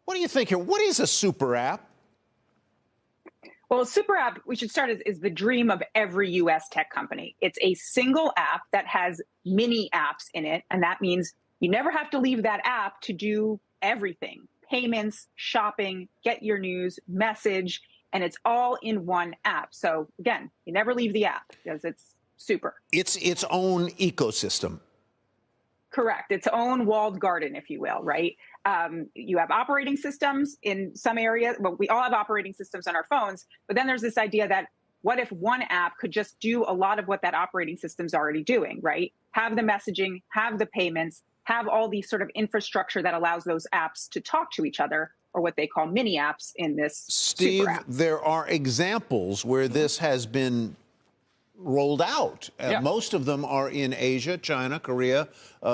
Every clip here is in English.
What do you think here? What is a super app? Well, a super app, we should start, is the dream of every U.S. tech company. It's a single app that has mini apps in it. And that means you never have to leave that app to do everything: payments, shopping, get your news, message, and it's all in one app. So again, you never leave the app because it's super. It's its own ecosystem. Correct. Its own walled garden, if you will, right? You have operating systems in some areas. Well, we all have operating systems on our phones, but then there's this idea that what if one app could just do a lot of what that operating system's already doing, right? Have the messaging, have the payments, have all the sort of infrastructure that allows those apps to talk to each other, or what they call mini apps in this Steve, super app. There are examples where this has been rolled out. Most of them are in Asia, China, Korea,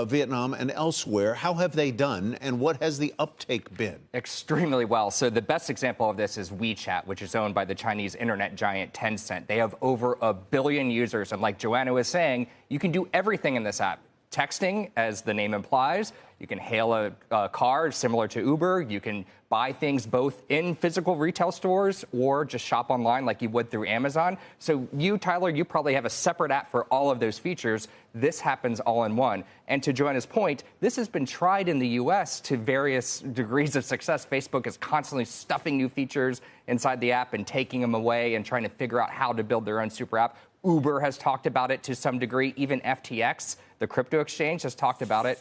Vietnam, and elsewhere. How have they done, and what has the uptake been? Extremely well. So the best example of this is WeChat, which is owned by the Chinese internet giant Tencent. They have over 1 billion users, and like Joanna was saying, you can do everything in this app. Texting, as the name implies. You can hail a car similar to Uber. You can buy things both in physical retail stores or just shop online like you would through Amazon. So you, Tyler, you probably have a separate app for all of those features. This happens all in one. And to Joanna's point, this has been tried in the U.S. to various degrees of success. Facebook is constantly stuffing new features inside the app and taking them away and trying to figure out how to build their own super app. Uber has talked about it to some degree. Even FTX, the crypto exchange, has talked about it.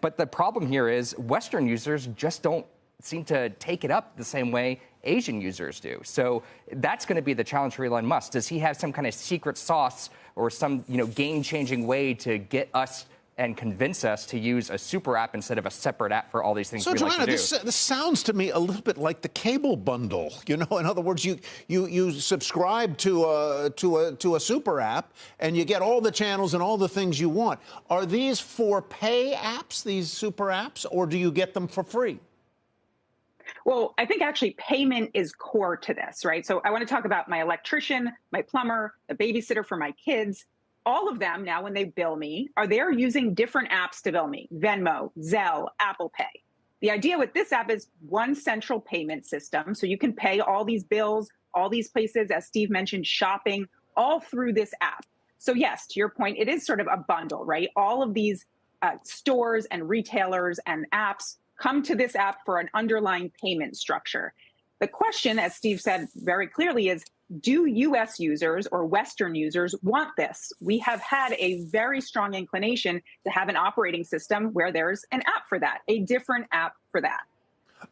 But the problem here is Western users just don't seem to take it up the same way Asian users do. So that's going to be the challenge for Elon Musk. Does he have some kind of secret sauce or some game-changing way to get us and convince us to use a super app instead of a separate app for all these things we like to do? So, Joanna, this sounds to me a little bit like the cable bundle. In other words, you subscribe to a super app and you get all the channels and all the things you want. Are these for pay apps, these super apps, or do you get them for free? Well, I think actually payment is core to this, right? So I want to talk about my electrician, my plumber, the babysitter for my kids. All of them now, when they bill me, they're using different apps to bill me: Venmo, Zelle, Apple Pay. The idea with this app is one central payment system. So you can pay all these bills, all these places, as Steve mentioned, shopping, all through this app. So yes, to your point, it is sort of a bundle, right? All of these stores and retailers and apps come to this app for an underlying payment structure. The question, as Steve said very clearly, is, do U.S. users or Western users want this? We have had a very strong inclination to have an operating system where there's an app for that, a different app for that.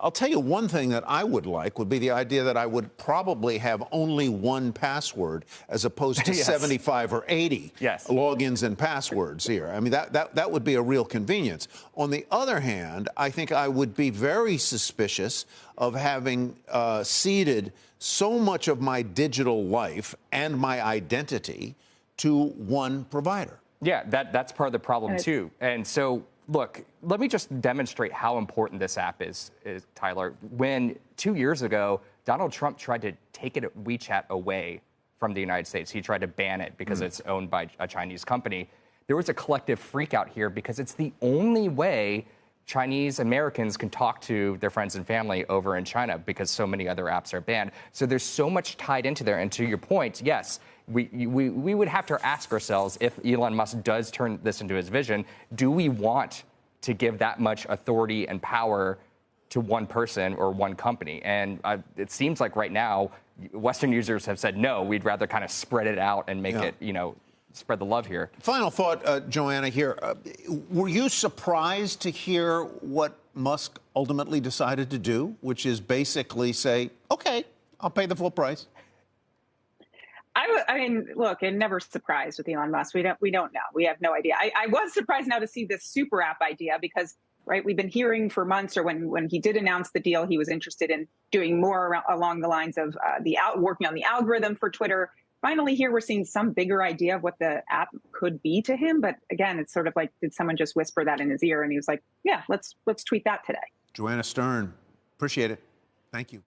I'll tell you one thing that I would like would be the idea that I would probably have only one password as opposed to 75 or 80 logins and passwords here. I mean, that would be a real convenience. On the other hand, I think I would be very suspicious of having ceded so much of my digital life and my identity to one provider. Yeah, that's part of the problem, too. And so, look, let me just demonstrate how important this app is, Tyler. When 2 years ago, Donald Trump tried to take WeChat away from the United States. He tried to ban it because it's owned by a Chinese company. There was a collective freak out here because it's the only way Chinese Americans can talk to their friends and family over in China because so many other apps are banned. So there's so much tied into there. And to your point, yes, we would have to ask ourselves, if Elon Musk does turn this into his vision, do we want to give that much authority and power to one person or one company? And it seems like right now, Western users have said, no, we'd rather kind of spread it out and make it, spread the love here. Final thought, Joanna, here. Were you surprised to hear what Musk ultimately decided to do, which is basically say, OK, I'll pay the full price? I mean, look, and never surprised with Elon Musk. We don't know. We have no idea. I was surprised now to see this super app idea because, right, we've been hearing for months, or when he did announce the deal, he was interested in doing more along the lines of working on the algorithm for Twitter. Finally, here we're seeing some bigger idea of what the app could be to him. But again, it's sort of like, did someone just whisper that in his ear? And he was like, yeah, let's tweet that today. Joanna Stern, appreciate it. Thank you.